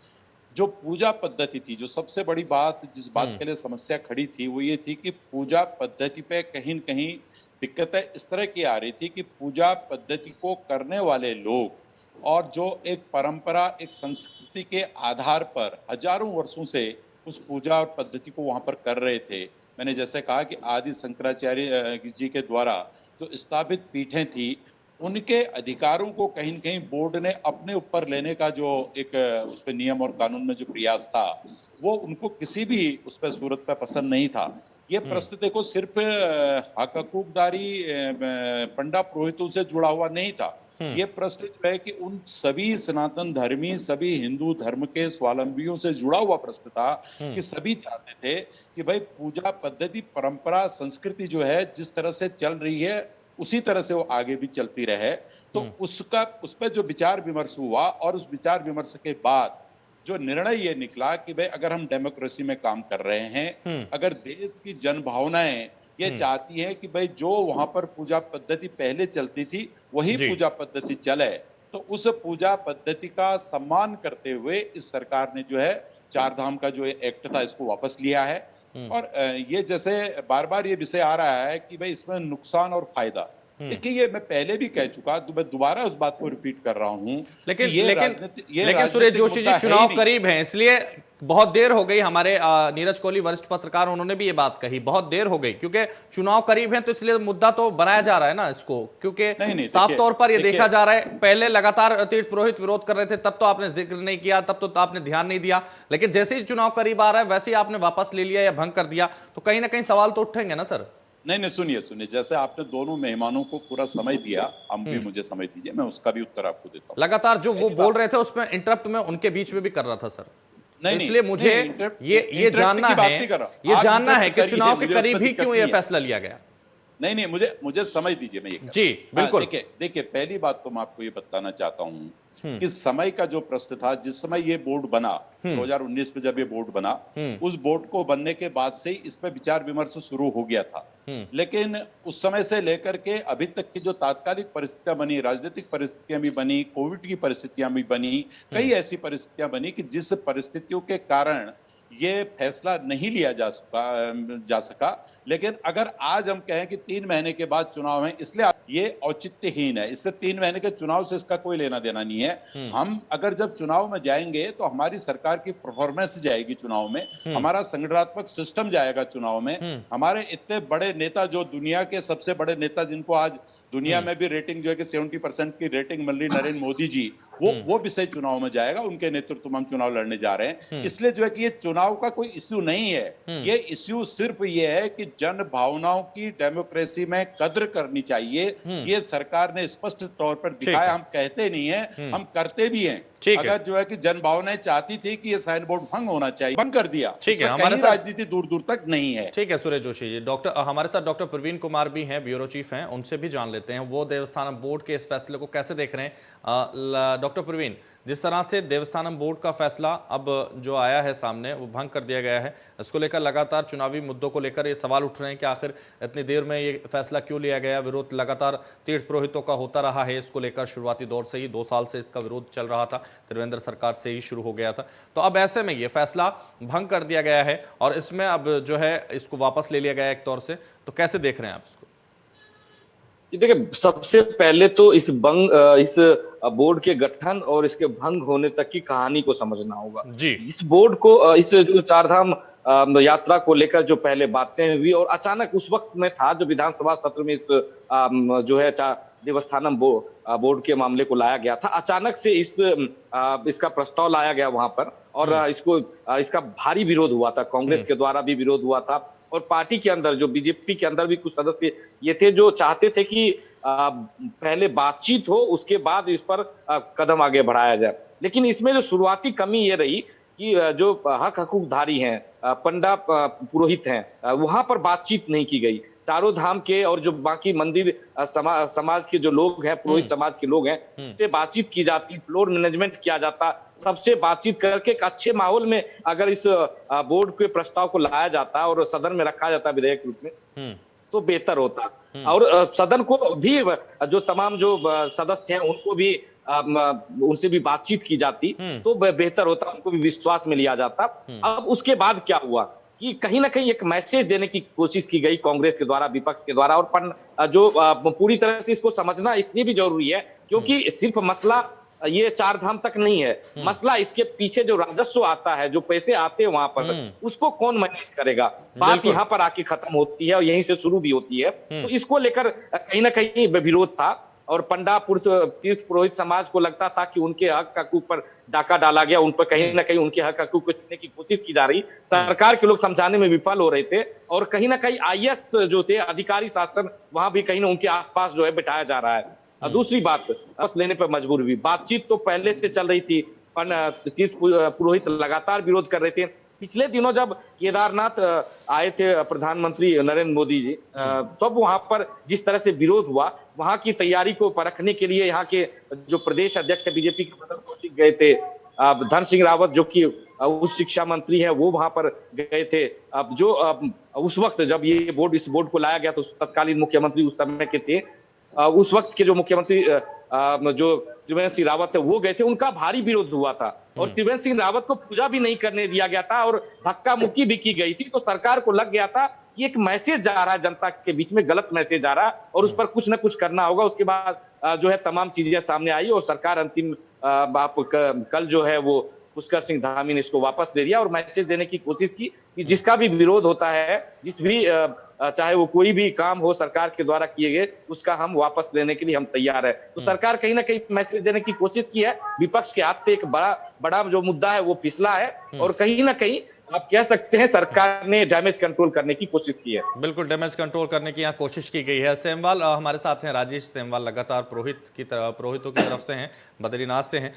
जो पूजा पद्धति थी, जो सबसे बड़ी बात जिस बात के लिए समस्या खड़ी थी वो ये थी कि पूजा पद्धति पे कहीं न कहीं दिक्कतें इस तरह की आ रही थी कि पूजा पद्धति को करने वाले लोग और जो एक परंपरा, एक संस्कृति के आधार पर हजारों वर्षों से उस पूजा पद्धति को वहां पर कर रहे थे। मैंने जैसे कहा कि आदि शंकराचार्य जी के द्वारा जो स्थापित पीठें थी, उनके अधिकारों को कहीं न कहीं बोर्ड ने अपने ऊपर लेने का जो एक उस पर नियम और कानून में जो प्रयास था, वो उनको किसी भी उस पर सूरत पे पसंद नहीं था। ये प्रश्न देखो सिर्फ हक हकूकदारी पंडा पुरोहितों से जुड़ा हुआ नहीं था। ये प्रश्न जो है कि उन सभी सनातन धर्मी, सभी हिंदू धर्म के स्वावलंबियों से जुड़ा हुआ प्रश्न था कि सभी चाहते थे कि भाई पूजा पद्धति, परंपरा, संस्कृति जो है जिस तरह से चल रही है उसी तरह से वो आगे भी चलती रहे। तो उसका उस पर जो विचार विमर्श हुआ और उस विचार विमर्श के बाद जो निर्णय ये निकला कि भाई अगर हम डेमोक्रेसी में काम कर रहे हैं, अगर देश की जन भावनाएं ये चाहती हैं कि भाई जो वहां पर पूजा पद्धति पहले चलती थी वही पूजा पद्धति चले, तो उस पूजा पद्धति का सम्मान करते हुए इस सरकार ने जो है चार धाम का जो एक्ट था इसको वापस लिया है। और ये जैसे बार बार ये विषय आ रहा है कि भाई इसमें नुकसान और फायदा, देखिए ये मैं पहले भी कह चुका, मैं दोबारा उस बात को रिपीट कर रहा हूं। लेकिन सुरेश जोशी जी, चुनाव करीब हैं इसलिए बहुत देर हो गई। हमारे नीरज कोहली वरिष्ठ पत्रकार, उन्होंने भी ये बात कही, बहुत देर हो गई क्योंकि चुनाव करीब हैं, तो इसलिए मुद्दा तो बनाया जा रहा है ना इसको, क्योंकि साफ तौर पर ये देखा जा रहा है। पहले लगातार तीर्थ पुरोहित विरोध कर रहे थे, तब तो आपने जिक्र नहीं किया, तब तो आपने ध्यान नहीं दिया, लेकिन जैसे ही चुनाव करीब आ रहा है वैसे ही आपने वापस ले लिया या भंग कर दिया, तो कहीं ना कहीं सवाल तो उठेंगे ना सर। नहीं, सुनिए, जैसे आपने दोनों मेहमानों को पूरा समय दिया, हम भी मुझे समय दीजिए, मैं उसका भी उत्तर आपको देता हूं। लगातार जो वो बोल रहे थे उसमें इंटरप्ट में उनके बीच में भी कर रहा था सर, इसलिए मुझे ये जानना है कि चुनाव के करीब ही क्यों ये फैसला लिया गया। नहीं, मुझे समय दीजिए, मैं ये जी बिल्कुल। देखिए पहली बात तो मैं आपको ये बताना चाहता हूं कि समय का जो प्रश्न था, जिस समय ये बोर्ड बना 2019 में, जब ये बोर्ड बना, उस बोर्ड को बनने के बाद से ही इस पर विचार विमर्श शुरू हो गया था। लेकिन उस समय से लेकर के अभी तक की जो तात्कालिक परिस्थितियां बनी, राजनीतिक परिस्थितियां भी बनी, कोविड की परिस्थितियां भी बनी, कई ऐसी परिस्थितियां बनी कि जिस परिस्थितियों के कारण ये फैसला नहीं लिया जा सका। लेकिन अगर आज हम कहें कि 3 महीने के बाद चुनाव है, इसलिए ये औचित्यहीन है। इससे 3 महीने के चुनाव से इसका कोई लेना देना नहीं है। हम अगर जब चुनाव में जाएंगे तो हमारी सरकार की परफॉर्मेंस जाएगी चुनाव में, हमारा संगठनात्मक सिस्टम जाएगा चुनाव में, हमारे इतने बड़े नेता, जो दुनिया के सबसे बड़े नेता, जिनको आज दुनिया में भी रेटिंग जो है कि 70% की रेटिंग मिल रही, नरेंद्र मोदी जी, वो विषय चुनाव में जाएगा, उनके नेतृत्व में हम चुनाव लड़ने जा रहे हैं। इसलिए जो है कि ये चुनाव का कोई इश्यू नहीं है, ये इश्यू सिर्फ ये है कि जन भावनाओं की डेमोक्रेसी में कद्र करनी चाहिए। ये सरकार ने स्पष्ट तौर पर दिखाया, हम कहते नहीं है, हम करते भी हैं। अगर जो है कि जन भावनाएं चाहती थी कि ये साइन बोर्ड भंग होना चाहिए, भंग कर दिया। ठीक है, हमारे राजनीति दूर दूर तक नहीं है। ठीक है सुरेश जोशी जी, हमारे साथ डॉक्टर प्रवीण कुमार भी हैं, ब्यूरो चीफ हैं, उनसे भी जान लेते हैं वो देवस्थानम बोर्ड के इस फैसले को कैसे देख रहे हैं। डॉक्टर प्रवीण, जिस तरह से देवस्थानम बोर्ड का फैसला अब जो आया है सामने, वो भंग कर दिया गया है, इसको लेकर लगातार चुनावी मुद्दों को लेकर ये सवाल उठ रहे हैं कि आखिर इतनी देर में ये फैसला क्यों लिया गया। विरोध लगातार तीर्थ पुरोहितों का होता रहा है, इसको लेकर शुरुआती दौर से ही 2 साल से इसका विरोध चल रहा था, त्रिवेंद्र सरकार से ही शुरू हो गया था। तो अब ऐसे में ये फैसला भंग कर दिया गया है और इसमें अब जो है इसको वापस ले लिया गया एक तौर से, तो कैसे देख रहे हैं आप इसको? देखिए, सबसे पहले तो इस बोर्ड के गठन और इसके भंग होने तक की कहानी को समझना होगा जी। इस बोर्ड को, इस जो चारधाम यात्रा को लेकर जो पहले बातें हुई और अचानक उस वक्त में था जो विधानसभा सत्र में इस जो है देवस्थानम बोर्ड के मामले को लाया गया था, अचानक से इसका प्रस्ताव लाया गया वहां पर और इसका भारी विरोध हुआ था, कांग्रेस के द्वारा भी विरोध हुआ था और पार्टी के अंदर जो बीजेपी के अंदर भी कुछ सदस्य ये थे जो चाहते थे कि पहले बातचीत हो, उसके बाद इस पर कदम आगे बढ़ाया जाए। लेकिन इसमें जो शुरुआती कमी ये रही कि जो हकूकधारी हैं, पंडा पुरोहित हैं, वहां पर बातचीत नहीं की गई। चारों धाम के और जो बाकी मंदिर समाज के जो लोग हैं, पुरोहित समाज के लोग हैं, उससे बातचीत की जाती, फ्लोर मैनेजमेंट किया जाता, सबसे बातचीत करके एक अच्छे माहौल में अगर इस बोर्ड के प्रस्ताव को लाया जाता और सदन में रखा जाता विधेयक रूप में, तो बेहतर होता। और सदन को भी जो तमाम जो सदस्य हैं उनको भी उनसे भी बातचीत की जाती तो बेहतर होता, उनको भी विश्वास में लिया जाता। अब उसके बाद क्या हुआ कि कहीं ना कहीं एक मैसेज देने की कोशिश की गई कांग्रेस के द्वारा, विपक्ष के द्वारा, और जो पूरी तरह से इसको समझना इसलिए भी जरूरी है क्योंकि सिर्फ मसला ये चार धाम तक नहीं है, मसला इसके पीछे जो राजस्व आता है, जो पैसे आते हैं वहां पर, उसको कौन मैनेज करेगा। बात यहाँ पर आके खत्म होती है और यहीं से शुरू भी होती है। तो इसको लेकर कहीं ना कहीं विरोध था और पंडा तीर्थ पुरोहित समाज को लगता था कि उनके हक हकूक पर डाका डाला गया, उन पर कहीं ना कहीं उनके हक हकूक को छीनने की कोशिश की जा रही। सरकार के लोग समझाने में विफल हो रहे थे और कहीं ना कहीं आईएएस जो थे, अधिकारी शासन, वहां भी कहीं ना उनके आसपास जो है बिठाया जा रहा है। दूसरी बात, बस लेने पर मजबूर हुई। बातचीत तो पहले से चल रही थी, तीर्थ पुरोहित लगातार विरोध कर रहे थे। पिछले दिनों जब केदारनाथ आए थे प्रधानमंत्री नरेंद्र मोदी जी, तब वहां पर जिस तरह से विरोध हुआ, वहां की तैयारी को परखने के लिए यहाँ के जो प्रदेश अध्यक्ष बीजेपी के मदन कौशिक गए थे, धन सिंह रावत जो कि उस शिक्षा मंत्री हैं वो वहां पर गए थे। अब जो उस वक्त जब ये इस बोर्ड को लाया गया तो तत्कालीन मुख्यमंत्री उस समय के थे, उस वक्त के जो मुख्यमंत्री जो त्रिवेंद्र सिंह रावत थे वो गए थे, उनका भारी विरोध हुआ था और त्रिवेंद्र सिंह रावत को पूजा भी नहीं करने दिया गया था और धक्का मुक्की भी की गई थी। तो सरकार को लग गया था कि एक मैसेज जा रहा है जनता के बीच में, गलत मैसेज जा रहा है और उस पर कुछ ना कुछ करना होगा। उसके बाद जो है तमाम चीजें सामने आई और सरकार अंतिम कल जो है वो पुष्कर सिंह धामी ने इसको वापस ले लिया और मैसेज देने की कोशिश की कि जिसका भी विरोध होता है, जिस भी चाहे वो कोई भी काम हो सरकार के द्वारा किए गए, उसका हम वापस लेने के लिए हम तैयार है। तो सरकार कहीं ना कहीं मैसेज देने की कोशिश की है। विपक्ष के हाथ से एक बड़ा जो मुद्दा है वो फिसला है और कहीं ना कहीं आप कह सकते हैं सरकार ने डैमेज कंट्रोल करने की कोशिश की है। बिल्कुल, डैमेज कंट्रोल करने की यहाँ कोशिश की गई है। सेमवाल हमारे साथ हैं, राजेश सेमवाल लगातार पुरोहितों की तरफ से हैं, बद्रीनाथ से हैं।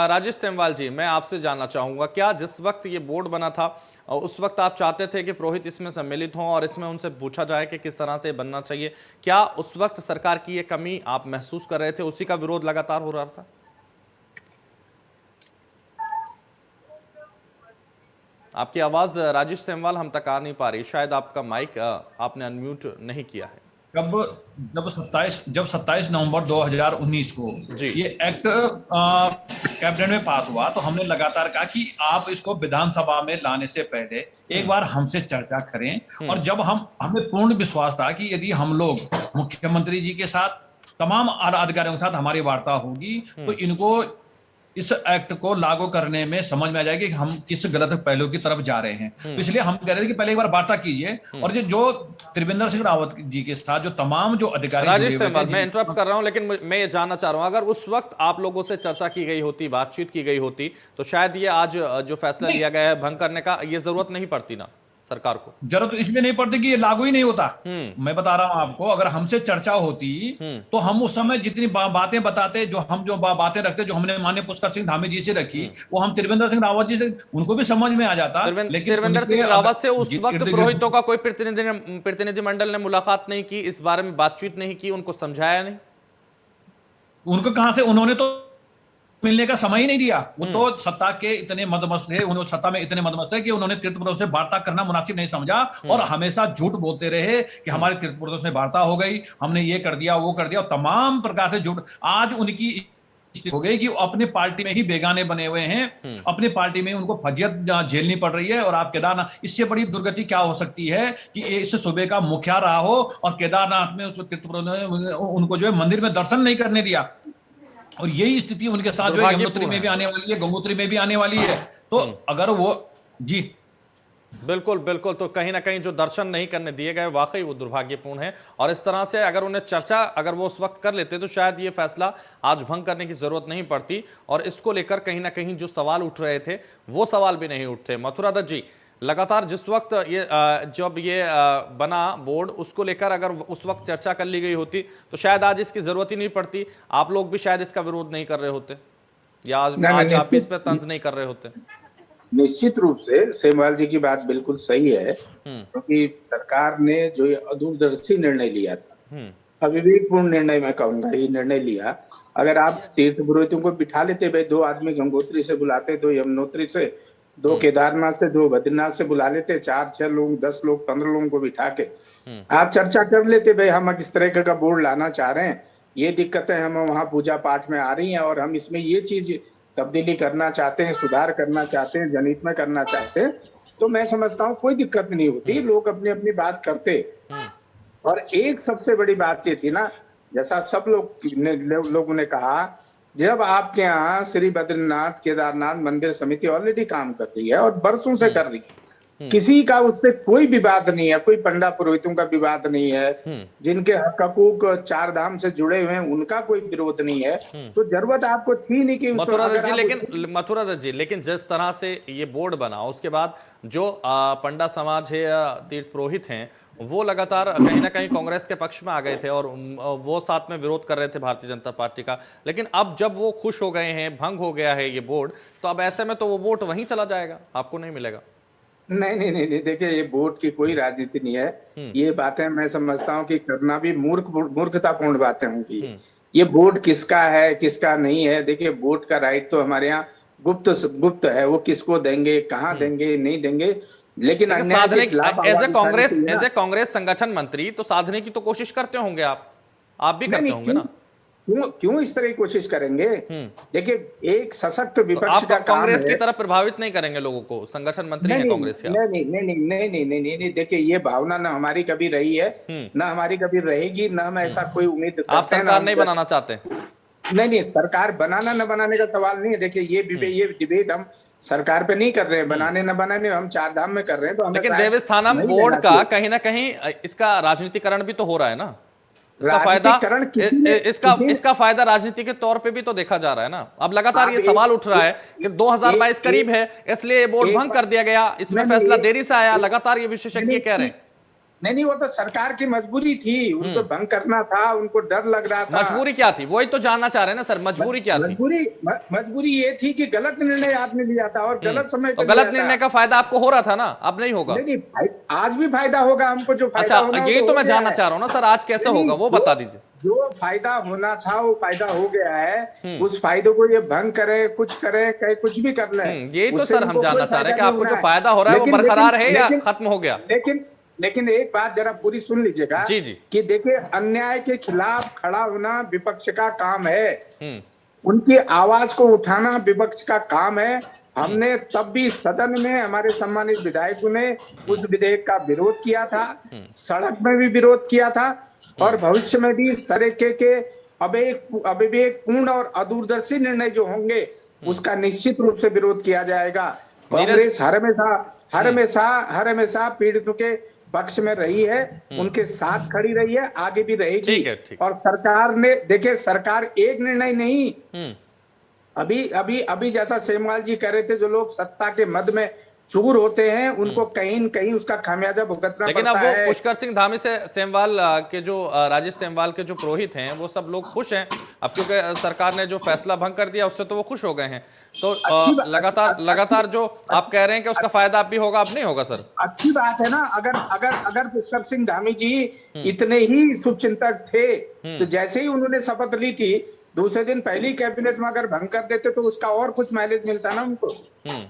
राजेश सेमवाल जी, मैं आपसे जानना चाहूंगा, क्या जिस वक्त ये बोर्ड बना था उस वक्त आप चाहते थे कि पुरोहित इसमें सम्मिलित हों और इसमें उनसे पूछा जाए कि किस तरह से बनना चाहिए? क्या उस वक्त सरकार की ये कमी आप महसूस कर रहे थे, उसी का विरोध लगातार हो रहा था? आपकी आवाज राजेश सेमवाल हम तक आ नहीं पा रही, शायद आपका माइक आपने अनम्यूट नहीं किया है। जब 27 नवंबर 2019 को ये एक्ट कैबिनेट में पास हुआ तो हमने लगातार कहा कि आप इसको विधानसभा में लाने से पहले एक बार हमसे चर्चा करें। और जब हमें पूर्ण विश्वास था कि यदि हम लोग मुख्यमंत्री जी के साथ, तमाम आला अधिकारियों के साथ हमारी वार्ता होगी तो इनको इस एक्ट को लागू करने में समझ में आ जाएगी कि हम किस गलत पहलू की तरफ जा रहे हैं। तो इसलिए हम कह रहे थे कि पहले एक बार वार्ता कीजिए और जो त्रिवेंद्र सिंह रावत जी के साथ जो तमाम जो अधिकारी, राजेश सेमवाल, मैं इंटरप्ट कर रहा हूं लेकिन मैं ये जानना चाह रहा हूं, अगर उस वक्त आप लोगों से चर्चा की गई होती, बातचीत की गई होती, तो शायद ये आज जो फैसला लिया गया है भंग करने का, ये जरूरत नहीं पड़ती ना सरकार को? जरूरत इसलिए नहीं पड़ती कि ये लागू ही नहीं होता। मैं बता रहा हूं आपको, अगर हमसे चर्चा होती तो हम उस समय जितनी बातें बताते, जो बातें रखते, जो हमने माननीय पुष्कर सिंह धामी जी से रखी, वो हम त्रिवेंद्र सिंह रावत जी से, उनको भी समझ में आ जाता। लेकिन त्रिवेंद्र सिंह रावत से उस वक्त पुरोहितों का कोई प्रतिनिधिमंडल ने मुलाकात नहीं की, इस बारे में बातचीत नहीं की, उनको समझाया नहीं? उनको कहां से, उन्होंने तो मिलने का समय ही नहीं दिया। वो तो सत्ता के इतने मदमस्त थे, उन्होंने सत्ता में इतने मदमस्त थे कि उन्होंने तीर्थपुरोहित से वार्ता करना मुनासिब नहीं समझा और हमेशा झूठ बोलते रहे कि हमारे तीर्थपुरोहित से वार्ता हो गई, हमने ये कर दिया, वो कर दिया, और तमाम प्रकार से झूठ। आज उनकी हो गई कि अपने पार्टी में ही बेगाने बने हुए हैं, अपनी पार्टी में उनको फजियत झेलनी पड़ रही है। और आप केदारनाथ, इससे बड़ी दुर्गति क्या हो सकती है कि इस सूबे का मुखिया रहा हो और केदारनाथ में उनको जो है मंदिर में दर्शन नहीं करने दिया। और यही स्थिति उनके साथ जो है यमुनोत्री में भी आने वाली है, गंगोत्री में भी आने वाली है। तो अगर वो जी बिल्कुल बिल्कुल, तो कहीं ना कहीं जो दर्शन नहीं करने दिए गए वाकई वो दुर्भाग्यपूर्ण है। और इस तरह से अगर उन्हें चर्चा अगर वो उस वक्त कर लेते तो शायद ये फैसला आज भंग करने की जरूरत नहीं पड़ती और इसको लेकर कहीं ना कहीं जो सवाल उठ रहे थे वो सवाल भी नहीं उठते। मथुरा दत्त जी, लगातार जिस वक्त ये जब ये बना बोर्ड, उसको लेकर अगर उस वक्त चर्चा कर ली गई होती तो शायद आज इसकी जरूरत ही नहीं पड़ती, आप लोग भी शायद इसका विरोध नहीं कर रहे होते या आज आप इस पर तंज नहीं कर रहे होते। निश्चित रूप से सेमवाल जी की बात बिल्कुल सही है, क्योंकि सरकार ने जो ये अदूरदर्शी निर्णय लिया था, अविवेकपूर्ण निर्णय मैं कहूंगा, ये निर्णय लिया। अगर आप तीर्थ पुरोहितों को बिठा लेते, भाई 2 आदमी गंगोत्री से बुलाते, 2 यमुनोत्री से, 2 केदारनाथ से, 2 बद्रीनाथ से बुला लेते, 4-6 लोग, 10 लोग, 15 लोगों को बिठा के आप चर्चा कर लेते, भाई हम किस तरह का बोर्ड लाना चाह रहे हैं, ये दिक्कतें हम वहाँ पूजा पाठ में आ रही हैं और हम इसमें ये चीज तब्दीली करना चाहते हैं, सुधार करना चाहते हैं, जनहित में करना चाहते हैं, तो मैं समझता हूँ कोई दिक्कत नहीं होती, लोग अपनी अपनी बात करते। और एक सबसे बड़ी बात ये थी ना, जैसा सब लोगों ने कहा, जब आपके यहाँ श्री बद्रीनाथ केदारनाथ मंदिर समिति ऑलरेडी काम कर रही है और बरसों से कर रही है, किसी का उससे कोई विवाद नहीं है, कोई पंडा पुरोहितों का विवाद नहीं है, जिनके हक हकूक 4 धाम से जुड़े हुए हैं उनका कोई विरोध नहीं है, तो जरूरत आपको थी नहीं कि मथुरा दत्त जी, लेकिन जिस तरह से ये बोर्ड बना उसके बाद जो पंडा समाज है या तीर्थ पुरोहित हैं वो लगातार कहीं ना कहीं कांग्रेस के पक्ष में आ गए थे और वो साथ में विरोध कर रहे थे भारतीय जनता पार्टी का। लेकिन अब जब वो खुश हो गए हैं, भंग हो गया है ये बोर्ड, तो अब ऐसे में तो वो वोट वहीं चला जाएगा, आपको नहीं मिलेगा। नहीं नहीं नहीं नहीं, देखिए ये वोट की कोई राजनीति नहीं है। ये बातें मैं समझता हूँ कि करना भी मूर्खतापूर्ण बातें होंगी। ये वोट किसका है किसका नहीं है, देखिए वोट का राइट तो हमारे यहाँ गुप्त गुप्त है, वो किसको देंगे कहाँ देंगे नहीं देंगे, लेकिन अन्याय साधने के खिलाफ एज ए आवाज कांग्रेस उठानी चाहिए ना। कांग्रेस संगठन मंत्री तो साधने की तो कोशिश करते होंगे आप भी नहीं करते नहीं, होंगे क्यों ना। क्यों क्यों इस तरह की कोशिश करेंगे? देखिए एक सशक्त तो विपक्ष आप का काम कांग्रेस की है। तरफ प्रभावित नहीं करेंगे लोगों को, संगठन मंत्री नहीं हैं नहीं कांग्रेस के आप। नहीं नहीं नहीं नहीं नहीं नहीं नहीं नहीं नहीं, देखिए ये भावना ना हमारी कभी रही है, ना हमारी कभी रहेगी, ना हम ऐसा कोई उम्मीद करते आप हैं, ना सरकार हम नहीं बनाना चाहते। नहीं नहीं, सरकार बनाना न बनाने का सवाल नहीं है। देखिए ये डिबेट हम सरकार पे नहीं कर रहे हैं, बनाने न बनाने, हम चार धाम में कर रहे हैं, तो हमें लेकिन शायद देवस्थानम नहीं बोर्ड लेना का चाहिए। कहीं ना कहीं इसका राजनीतिकरण भी तो हो रहा है ना। इसका फायदा राजनीतिकरण इसका फायदा राजनीति के तौर पे भी तो देखा जा रहा है ना। अब लगातार ये सवाल उठ रहा है कि 2022 करीब है, इसलिए ये बोर्ड भंग कर दिया गया, इसमें फैसला देरी से आया, लगातार ये विशेषज्ञ कह रहे हैं। नहीं, वो तो सरकार की मजबूरी थी, उनको भंग करना था, उनको डर लग रहा था। मजबूरी क्या थी, वही तो जानना चाह रहे हैं ना सर, मजबूरी क्या थी? मजबूरी ये थी कि गलत निर्णय आपने लिया था और गलत समय तो पे गलत लिया था। निर्णय का फायदा आपको हो रहा था ना, अब नहीं होगा। नहीं, आज भी फायदा होगा हमको, जो फायदा होना अच्छा, यही तो मैं जानना चाह रहा हूँ ना सर, आज कैसे होगा वो बता दीजिए। जो फायदा होना था वो फायदा हो गया है, उस फायदे को ये भंग करे, कुछ करे, कहे कुछ भी कर ले, यही तो सर हम जानना चाह रहे हैं कि आपको जो फायदा हो रहा है वो बरकरार है या खत्म हो गया। लेकिन एक बात जरा पूरी सुन लीजिएगा जी जी, कि देखिए अन्याय के खिलाफ खड़ा होना विपक्ष का काम है, उनकी आवाज को उठाना विपक्ष का काम है। हमने तब भी सदन में हमारे सम्मानित विधायकों ने उस विधेयक का विरोध किया था, सड़क में भी विरोध किया था, और भविष्य में भी सरेके के अविवेकपूर्ण और अदूरदर्शी निर्णय जो होंगे उसका निश्चित रूप से विरोध किया जाएगा। कांग्रेस हर हमेशा पीड़ितों के पक्ष में रही है, उनके साथ खड़ी रही है, आगे भी रहेगी। ठीक है। और सरकार ने, देखिए सरकार एक निर्णय नहीं, अभी जैसा सेमवाल जी कह रहे थे, जो लोग सत्ता के मद में चूर होते हैं उनको कहीं न कहीं उसका खामियाजा भुगतना पड़ता है। लेकिन अब वो पुष्कर सिंह धामी से सेमवाल के जो राजेश सेमवाल के जो पुरोहित हैं वो सब लोग खुश हैं अब, क्योंकि सरकार ने जो फैसला भंग कर दिया उससे तो वो खुश हो गए हैं। तो लगातार जो आप कह रहे हैं कि उसका फायदा अब भी होगा, अब नहीं होगा सर। अच्छी बात है ना। अगर पुष्कर सिंह धामी जी इतने ही शुभचिंतक थे तो जैसे ही उन्होंने शपथ ली थी, दूसरे दिन पहली कैबिनेट में अगर भंग कर देते तो उसका और कुछ माइलेज मिलता ना उनको।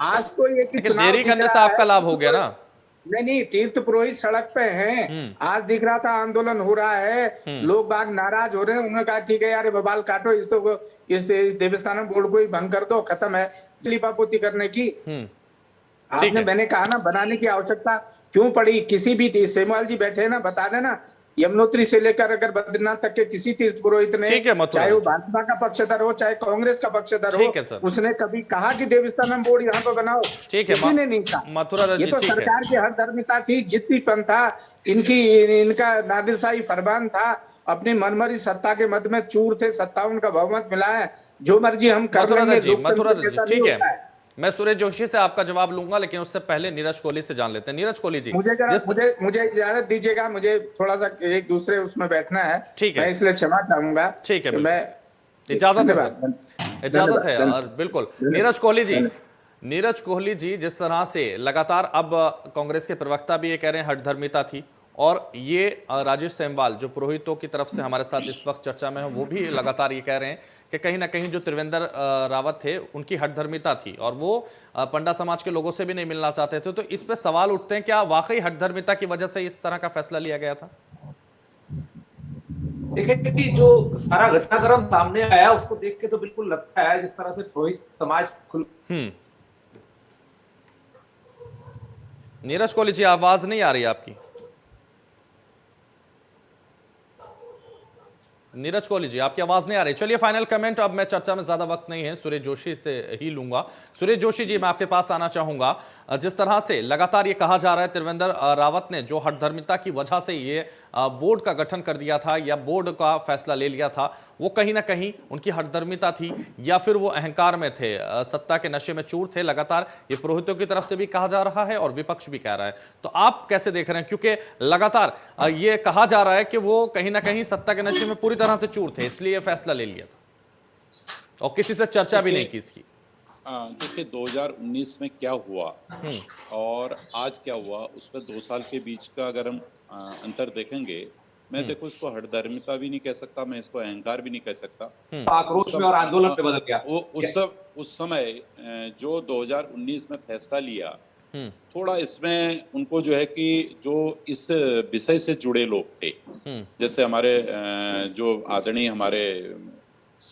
आज तो ये कि चुनाव देरी करने से आपका लाभ हो गया ना। नहीं, तीर्थ पुरोहित सड़क पे हैं, आज दिख रहा था आंदोलन हो रहा है, लोग बाग नाराज हो रहे हैं, उन्होंने कहा ठीक है यार बवाल काटो, इस देवस्थानम बोर्ड को ही भंग कर दो, खत्म है लिपापोती करने की। आपने मैंने कहा ना, बनाने की आवश्यकता क्यों पड़ी? किसी भी सेमवाल जी बैठे हैं ना, बता देना, यमुनोत्री से लेकर अगर बद्रीनाथ तक के किसी तीर्थ पुरोहित ने, चाहे वो भाजपा का पक्षधर हो चाहे कांग्रेस का पक्षधर हो, उसने कभी कहा कि देवस्थानम बोर्ड यहाँ पे बनाओ? किसी ने नहीं कहा। ये तो सरकार की हर धर्मिता थी, जितनी पंथा इनका नादिरशाही फरमान था, अपनी मनमरी सत्ता के मद में चूर थे, 57 का बहुमत मिला है, जो मर्जी हम कर लेंगे। ठीक है, मैं सुरेश जोशी से आपका जवाब लूंगा, लेकिन उससे पहले नीरज कोहली से जान लेते हैं। नीरज कोहली जी, मुझे इजाजत दीजिएगा, मुझे थोड़ा सा एक दूसरे उसमें बैठना है। ठीक है, मैं इसलिए क्षमा चाहूंगा। ठीक है, मैं इजाजत है और बिल्कुल। नीरज कोहली जी, जिस तरह से लगातार अब कांग्रेस के प्रवक्ता भी ये कह रहे हैं हठधर्मिता थी, और ये राजेश सेमवाल जो पुरोहितों की तरफ से हमारे साथ इस वक्त चर्चा में है, वो भी लगातार ये कह रहे हैं कि कहीं ना कहीं जो त्रिवेंद्र रावत थे उनकी हठधर्मिता थी और वो पंडा समाज के लोगों से भी नहीं मिलना चाहते थे। तो इस पे सवाल उठते हैं, क्या वाकई हठधर्मिता की वजह से इस तरह का फैसला लिया गया था? देखिए, क्योंकि जो सारा घटनाक्रम सामने आया उसको देख के तो बिल्कुल लगता है जिस तरह से पुरोहित समाज नीरज कोहली जी, आवाज नहीं आ रही आपकी। नीरज कोहली जी, आपकी आवाज नहीं आ रही। चलिए, फाइनल कमेंट, अब मैं चर्चा में ज्यादा वक्त नहीं है, सुरेश जोशी से ही लूंगा। सुरेश जोशी जी, मैं आपके पास आना चाहूंगा। जिस तरह से लगातार ये कहा जा रहा है त्रिवेंद्र रावत ने जो हठधर्मिता की वजह से ये बोर्ड का गठन कर दिया था या बोर्ड का फैसला ले लिया था, वो कहीं ना कहीं उनकी हठधर्मिता थी या फिर वो अहंकार में थे, सत्ता के नशे में चूर थे, लगातार ये पुरोहितों की तरफ से भी कहा जा रहा है और विपक्ष भी कह रहा है। तो आप कैसे देख रहे हैं, क्योंकि लगातार ये कहा जा रहा है कि वो कहीं ना कहीं सत्ता के नशे में पूरी तरह से चूर थे, इसलिए ये फैसला ले लिया था और किसी से चर्चा भी नहीं की इसकी। देखिए 2019 में क्या हुआ और आज क्या हुआ, उसमें 2 साल के बीच का अगर हम अंतर देखेंगे, मैं देखो इसको हठधर्मिता भी नहीं कह सकता, मैं इसको अहंकार भी नहीं कह सकता। आक्रोश में और आंदोलन में बदल गया। वो उस समय जो 2019 में फैसला लिया, थोड़ा इसमें उनको जो है कि जो इस विषय से जुड़े लोग थे, जैसे हमारे जो आदरणीय हमारे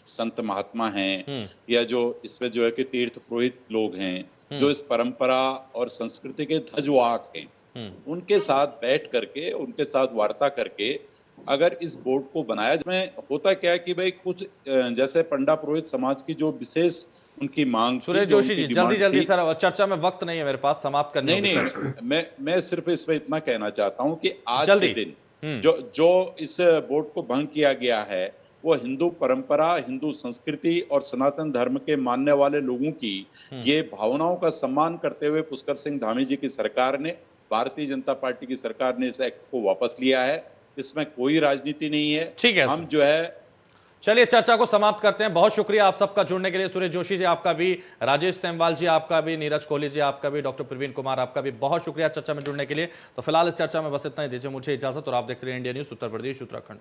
संत महात्मा हैं या जो इसमें जो है कि तीर्थ पुरोहित लोग हैं, जो इस परंपरा और संस्कृति के ध्वजवाहक हैं, उनके साथ बैठ करके, उनके साथ वार्ता करके अगर इस बोर्ड को बनाया, जिसमें होता क्या है कि भाई कुछ जैसे पंडा पुरोहित समाज की जो विशेष उनकी मांग थी, सुरेश जो जोशी उनकी जी, डिमांड जल्दी जल्दी थी, सर, चर्चा में वक्त नहीं है मेरे पास, समाप्त करने नहीं होगी नहीं, चर्चा। मैं सिर्फ इसमें इतना कहना चाहता हूं कि आज जल्दी। के दिन जो इस बोर्ड को भंग किया गया है, वो हिंदू परंपरा, हिंदू संस्कृति और सनातन धर्म के मानने वाले लोगों की ये भावनाओं का सम्मान करते हुए पुष्कर सिंह धामी जी की सरकार ने, भारतीय जनता पार्टी की सरकार ने इस एक्ट को वापस लिया है। इसमें कोई राजनीति नहीं है। ठीक है, हम जो है, चलिए चर्चा को समाप्त करते हैं। बहुत शुक्रिया आप सबका जुड़ने के लिए। सुरेश जोशी जी आपका भी, राजेश सेमवाल जी आपका भी, नीरज कोहली जी आपका भी, डॉक्टर प्रवीण कुमार आपका भी बहुत शुक्रिया चर्चा में जुड़ने के लिए। तो फिलहाल इस चर्चा में बस इतना ही, दीजिए मुझे इजाजत और आप देखते रहिए इंडिया न्यूज उत्तर प्रदेश उत्तराखंड।